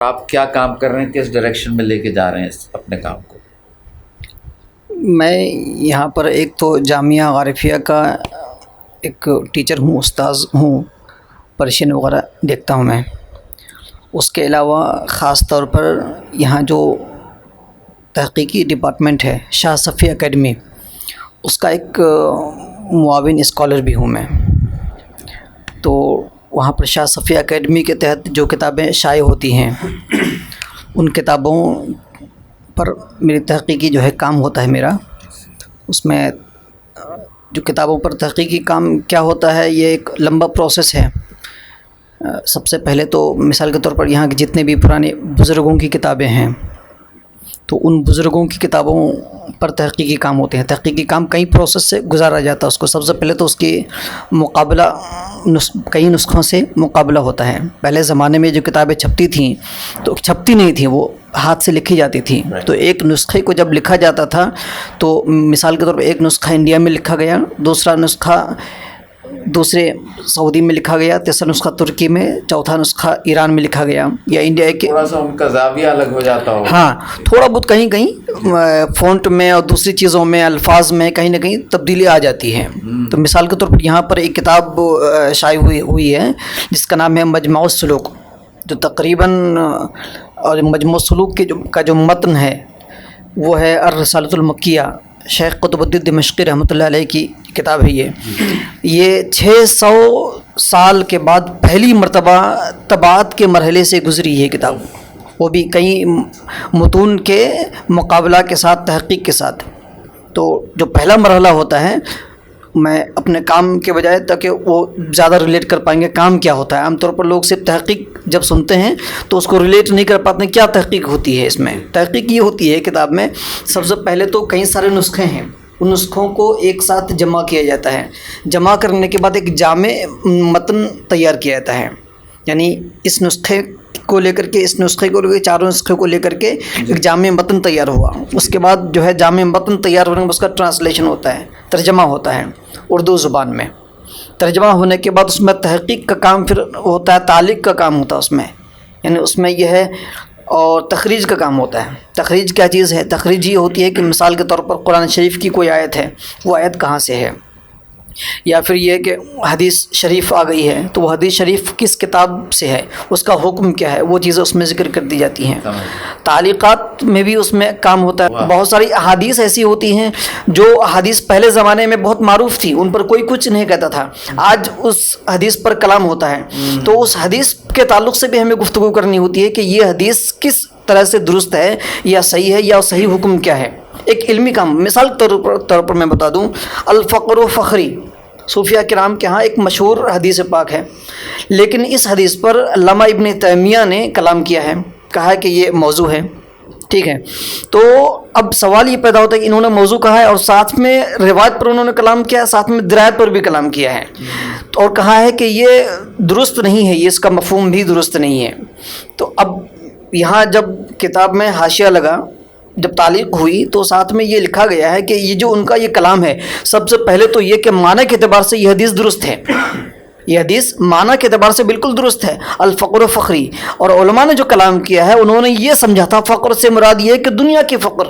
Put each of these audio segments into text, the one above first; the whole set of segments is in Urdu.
آپ کیا کام کر رہے ہیں، کس ڈائریکشن میں لے کے جا رہے ہیں اپنے کام کو؟ میں یہاں پر ایک تو جامعہ عارفیہ کا ایک ٹیچر ہوں، استاذ ہوں، پرشین وغیرہ دیکھتا ہوں میں۔ اس کے علاوہ خاص طور پر یہاں جو تحقیقی ڈپارٹمنٹ ہے شاہ صفی اکیڈمی، اس کا ایک معاون اسکالر بھی ہوں میں۔ تو وہاں پر شاہ صفی اکیڈمی کے تحت جو کتابیں شائع ہوتی ہیں ان کتابوں پر میری تحقیقی جو ہے کام ہوتا ہے میرا۔ اس میں جو کتابوں پر تحقیقی کام کیا ہوتا ہے، یہ ایک لمبا پروسیس ہے۔ سب سے پہلے تو مثال کے طور پر یہاں کے جتنے بھی پرانے بزرگوں کی کتابیں ہیں تو ان بزرگوں کی کتابوں پر تحقیقی کام ہوتے ہیں۔ تحقیقی کام کئی پروسیس سے گزارا جاتا ہے اس کو۔ سب سے پہلے تو اس کی مقابلہ کئی نسخوں سے مقابلہ ہوتا ہے۔ پہلے زمانے میں جو کتابیں چھپتی تھیں تو چھپتی نہیں تھیں، وہ ہاتھ سے لکھی جاتی تھیں۔ تو ایک نسخے کو جب لکھا جاتا تھا تو مثال کے طور پر ایک نسخہ انڈیا میں لکھا گیا، دوسرا نسخہ دوسرے سعودی میں لکھا گیا، تیسرا نسخہ ترکی میں، چوتھا نسخہ ایران میں لکھا گیا، یا انڈیا کے تھوڑا سا ان کا زاویہ الگ ہو جاتا ہوگا۔ ہاں، تھوڑا بہت کہیں کہیں فونٹ میں اور دوسری چیزوں میں، الفاظ میں کہیں نہ کہیں تبدیلی آ جاتی ہے۔ تو مثال کے طور پر یہاں پر ایک کتاب شائع ہوئی ہے جس کا نام ہے مجموع السلوک، جو تقریباً اور مجموع السلوک کا جو متن ہے وہ ہے الرسالۃ المکیہ، شیخ قطب الدین دمشقی رحمۃ اللہ علیہ کی کتاب ہے یہ 600 سال کے بعد پہلی مرتبہ طباعت کے مرحلے سے گزری ہے کتاب، وہ بھی کئی متون کے مقابلہ کے ساتھ، تحقیق کے ساتھ۔ تو جو پہلا مرحلہ ہوتا ہے، میں اپنے کام کے بجائے تاکہ وہ زیادہ ریلیٹ کر پائیں گے کام کیا ہوتا ہے۔ عام طور پر لوگ صرف تحقیق جب سنتے ہیں تو اس کو ریلیٹ نہیں کر پاتے کیا تحقیق ہوتی ہے اس میں۔ تحقیق یہ ہوتی ہے کتاب میں، سب سے پہلے تو کئی سارے نسخے ہیں، ان نسخوں کو ایک ساتھ جمع کیا جاتا ہے۔ جمع کرنے کے بعد ایک جامع متن تیار کیا جاتا ہے، یعنی اس نسخے کو لے کر کے، اس نسخے کو لے کے، چاروں نسخے کو لے کر کے ایک جامع متن تیار ہوا۔ اس کے بعد جو ہے جامع متن تیار ہونے کے بعد اس کا ٹرانسلیشن ہوتا ہے، ترجمہ ہوتا ہے اردو زبان میں۔ ترجمہ ہونے کے بعد اس میں تحقیق کا کام پھر ہوتا ہے، تعلیق کا کام ہوتا ہے اس میں، یعنی اس میں یہ ہے، اور تخریج کا کام ہوتا ہے۔ تخریج کیا چیز ہے؟ تخریج یہ ہوتی ہے کہ مثال کے طور پر قرآن شریف کی کوئی آیت ہے، وہ آیت کہاں سے ہے، یا پھر یہ کہ حدیث شریف آ گئی ہے تو وہ حدیث شریف کس کتاب سے ہے، اس کا حکم کیا ہے، وہ چیزیں اس میں ذکر کر دی جاتی ہیں۔ تعلیقات میں بھی اس میں کام ہوتا ہے۔ بہت ساری احادیث ایسی ہوتی ہیں جو احادیث پہلے زمانے میں بہت معروف تھی، ان پر کوئی کچھ نہیں کہتا تھا، آج اس حدیث پر کلام ہوتا ہے، تو اس حدیث کے تعلق سے بھی ہمیں گفتگو کرنی ہوتی ہے کہ یہ حدیث کس طرح سے درست ہے یا صحیح ہے، یا صحیح حکم کیا ہے۔ ایک علمی کام، مثال کے طور پر میں بتا دوں، الفقر و فخری صوفیہ کرام کے ہاں ایک مشہور حدیث پاک ہے، لیکن اس حدیث پر علامہ ابن تیمیہ نے کلام کیا ہے، کہا ہے کہ یہ موضوع ہے، ٹھیک ہے۔ تو اب سوال یہ پیدا ہوتا ہے کہ انہوں نے موضوع کہا ہے اور ساتھ میں روایت پر انہوں نے کلام کیا ہے، ساتھ میں درایت پر بھی کلام کیا ہے، اور کہا ہے کہ یہ درست نہیں ہے، یہ اس کا مفہوم بھی درست نہیں ہے۔ تو اب یہاں جب کتاب میں حاشیہ لگا، جب تعلیق ہوئی تو ساتھ میں یہ لکھا گیا ہے کہ یہ جو ان کا یہ کلام ہے، سب سے پہلے تو یہ کہ معنی کے اعتبار سے یہ حدیث درست ہے، یہ حدیث معنی کے اعتبار سے بالکل درست ہے، الفقر و فخری۔ اور علماء نے جو کلام کیا ہے انہوں نے یہ سمجھا تھا فقر سے مراد یہ ہے کہ دنیا کی فقر،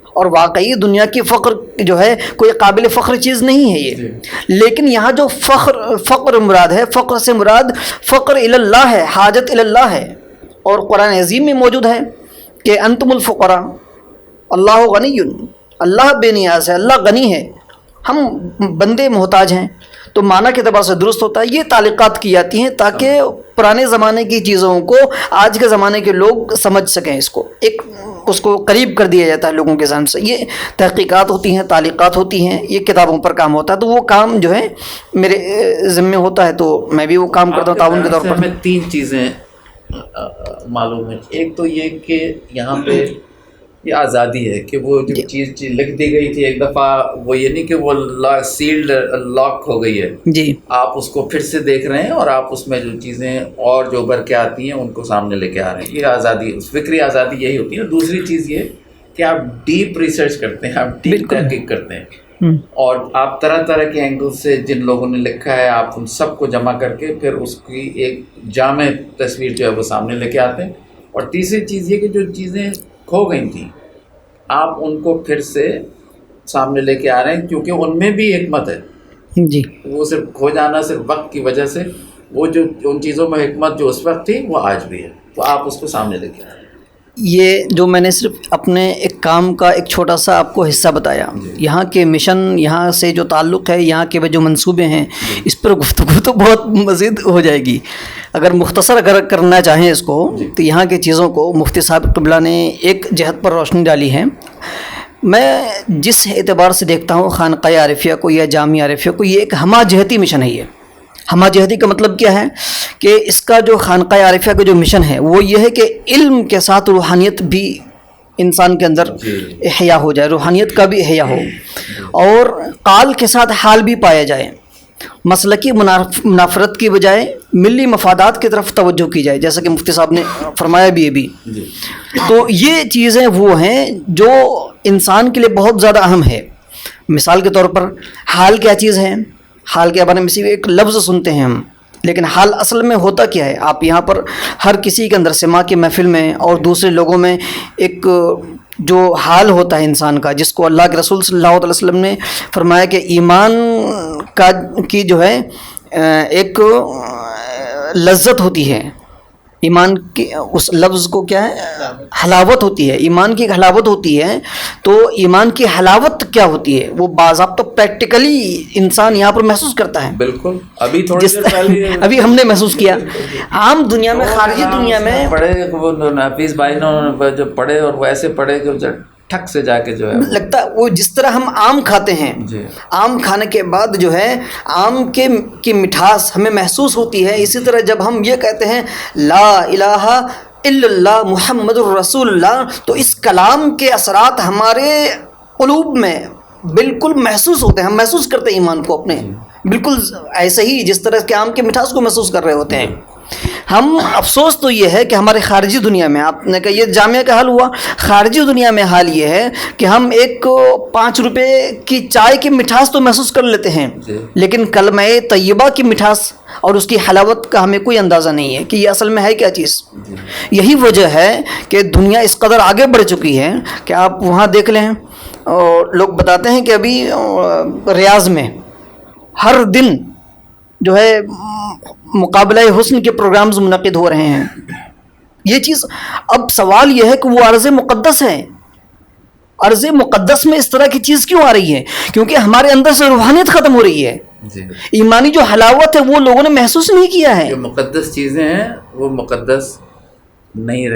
اور واقعی دنیا کی فقر جو ہے کوئی قابل فخر چیز نہیں ہے یہ، لیکن یہاں جو فقر مراد ہے، فقر سے مراد فقر الی اللہ ہے، حاجت الی اللہ ہے، اور قرآن عظیم میں موجود ہے کہ انتم الفقراء اللہ غنی، اللہ بے نیاز ہے، اللہ غنی ہے، ہم بندے محتاج ہیں۔ تو معنی کے اعتبار سے درست ہوتا ہے۔ یہ تعلیقات کی جاتی ہیں تاکہ پرانے زمانے کی چیزوں کو آج کے زمانے کے لوگ سمجھ سکیں، اس کو قریب کر دیا جاتا ہے لوگوں کے ذہن سے۔ یہ تحقیقات ہوتی ہیں، تعلیقات ہوتی ہیں، یہ کتابوں پر کام ہوتا ہے۔ تو وہ کام جو ہے میرے ذمے ہوتا ہے، تو میں بھی وہ کام کرتا ہوں تعاون کے طور پر۔ ہمیں تین چیزیں معلوم ہے، ایک تو یہ کہ یہاں پہ یہ آزادی ہے کہ وہ جو چیز لکھ دی گئی تھی ایک دفعہ، وہ یہ نہیں کہ وہ سیلڈ لاک ہو گئی ہے، جی، آپ اس کو پھر سے دیکھ رہے ہیں اور آپ اس میں جو چیزیں اور جو ابھر کے آتی ہیں ان کو سامنے لے کے آ رہے ہیں۔ یہ آزادی، فکری آزادی یہی ہوتی ہے۔ دوسری چیز یہ کہ آپ ڈیپ ریسرچ کرتے ہیں، آپ ڈیپ تحقیق کرتے ہیں، اور آپ طرح طرح کے اینگل سے جن لوگوں نے لکھا ہے آپ ان سب کو جمع کر کے پھر اس کی ایک جامع تصویر جو ہے وہ سامنے لے کے آتے ہیں، اور تیسری چیز یہ کہ جو چیزیں کھو گئی تھیں آپ ان کو پھر سے سامنے لے کے آ رہے ہیں، کیونکہ ان میں بھی حکمت ہے. جی وہ صرف کھو جانا صرف وقت کی وجہ سے، وہ جو ان چیزوں میں حکمت جو اس وقت تھی وہ آج بھی ہے، تو آپ اس کو سامنے لے کے آ رہے ہیں. یہ جو میں نے صرف اپنے ایک کام کا ایک چھوٹا سا آپ کو حصہ بتایا، یہاں کے مشن، یہاں سے جو تعلق ہے، یہاں کے جو منصوبے ہیں، اس پر گفتگو تو بہت مزید ہو جائے گی. اگر مختصر اگر کرنا چاہیں اس کو تو یہاں کی چیزوں کو مفتی صاحب قبلہ نے ایک جہت پر روشنی ڈالی ہے. میں جس اعتبار سے دیکھتا ہوں خانقاہ عارفیہ کو یا جامعہ عارفیہ کو، یہ ایک ہمہ جہتی مشن ہے. یہ ہمہ جہتی کا مطلب کیا ہے کہ اس کا جو خانقاہ عارفیہ کا جو مشن ہے وہ یہ ہے کہ علم کے ساتھ روحانیت بھی انسان کے اندر احیا ہو جائے، روحانیت کا بھی احیا ہو، اور قال کے ساتھ حال بھی پایا جائے. مسلکی منافرت کی بجائے ملی مفادات کی طرف توجہ کی جائے، جیسا کہ مفتی صاحب نے فرمایا بھی ہے بھی. تو یہ چیزیں وہ ہیں جو انسان کے لیے بہت زیادہ اہم ہے. مثال کے طور پر حال کیا چیز ہے؟ حال کے بارے میں صرف ایک لفظ سنتے ہیں ہم، لیکن حال اصل میں ہوتا کیا ہے؟ آپ یہاں پر ہر کسی کے اندر سما کی محفل میں اور دوسرے لوگوں میں ایک جو حال ہوتا ہے انسان کا، جس کو اللہ کے رسول صلی اللہ علیہ وسلم نے فرمایا کہ ایمان کی جو ہے ایک لذت ہوتی ہے، ایمان کی اس لفظ کو کیا ہے؟ حلاوت ہوتی ہے. ایمان کی ایک حلاوت ہوتی ہے. تو ایمان کی حلاوت کیا ہوتی ہے؟ وہ باضابطہ پریکٹیکلی انسان یہاں پر محسوس کرتا ہے. بالکل ابھی تھوڑی دیر پہلے ابھی ہم نے محسوس کیا. عام دنیا میں، خارجی دنیا میں پڑھے وہ حفیظ بھائی نے جو پڑھے اور وہ ایسے پڑھے کہ ٹھک سے جا کے جو ہے لگتا ہے وہ جس طرح ہم آم کھاتے ہیں، آم کھانے کے بعد جو ہے آم کی مٹھاس ہمیں محسوس ہوتی ہے، اسی طرح جب ہم یہ کہتے ہیں لا الہ الا اللہ محمد الرسول اللہ، تو اس کلام کے اثرات ہمارے قلوب میں بالکل محسوس ہوتے ہیں. ہم محسوس کرتے ہیں ایمان کو اپنے، بالکل ایسے ہی جس طرح کے آم کی مٹھاس کو محسوس کر رہے ہوتے ہیں. ہم افسوس تو یہ ہے کہ ہمارے خارجی دنیا میں، آپ نے کہا یہ جامعہ کا حال ہوا، خارجی دنیا میں حال یہ ہے کہ ہم ایک 5 روپے کی چائے کی مٹھاس تو محسوس کر لیتے ہیں، لیکن کلمہ طیبہ کی مٹھاس اور اس کی حلاوت کا ہمیں کوئی اندازہ نہیں ہے کہ یہ اصل میں ہے کیا چیز. یہی وجہ ہے کہ دنیا اس قدر آگے بڑھ چکی ہے کہ آپ وہاں دیکھ لیں، اور لوگ بتاتے ہیں کہ ابھی ریاض میں ہر دن جو ہے مقابلہ حسن کے پروگرامز منعقد ہو رہے ہیں. یہ چیز، اب سوال یہ ہے کہ وہ عرض مقدس ہے. عرض مقدس میں اس طرح کی چیز کیوں آ رہی ہے؟ کیونکہ ہمارے اندر سے روحانیت ختم ہو رہی ہے. ایمانی جو حلاوت ہے وہ لوگوں نے محسوس نہیں کیا ہے. جو مقدس چیزیں ہیں وہ مقدس نہیں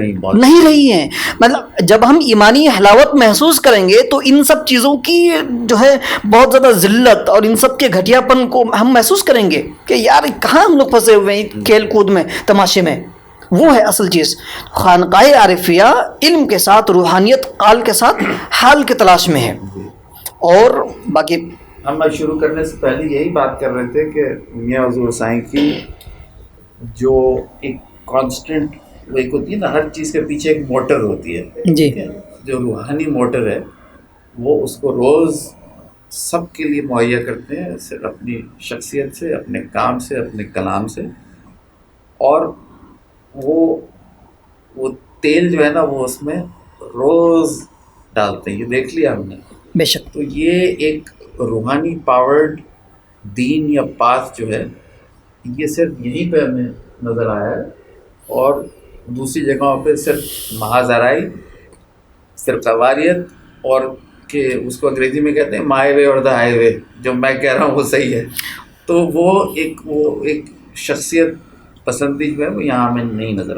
رہی ہیں. مطلب جب ہم ایمانی حلاوت محسوس کریں گے تو ان سب چیزوں کی جو ہے بہت زیادہ ذلت اور ان سب کے گھٹیا پن کو ہم محسوس کریں گے کہ یار کہاں ہم لوگ پھنسے ہوئے ہیں کھیل کود میں، تماشے میں. وہ ہے اصل چیز. خانقاہ عارفیہ علم کے ساتھ روحانیت، قال کے ساتھ حال کی تلاش میں ہے. اور باقی ہم شروع کرنے سے پہلے یہی بات کر رہے تھے کہ میاں حضور سائیں کی جو ایک کانسٹنٹ ایک ہوتی ہے نا، ہر چیز کے پیچھے ایک موٹر ہوتی ہے جی، جو روحانی موٹر ہے وہ اس کو روز سب کے لیے مہیا کرتے ہیں، صرف اپنی شخصیت سے، اپنے کام سے، اپنے کلام سے. اور وہ تیل جو ہے نا وہ اس میں روز ڈالتے ہیں. یہ دیکھ لیا ہم نے بے شک. تو یہ ایک روحانی پاورڈ دین یا پاس جو ہے یہ صرف یہیں پہ ہمیں نظر آیا ہے، اور دوسری جگہوں پہ صرف محاذ آرائی، صرف قواریت، اور کہ اس کو انگریزی میں کہتے ہیں مائی وے اور دا ہائی وے. جو میں کہہ رہا ہوں وہ صحیح ہے. تو وہ ایک شخصیت پسندی جو ہے وہ یہاں ہمیں نہیں نظر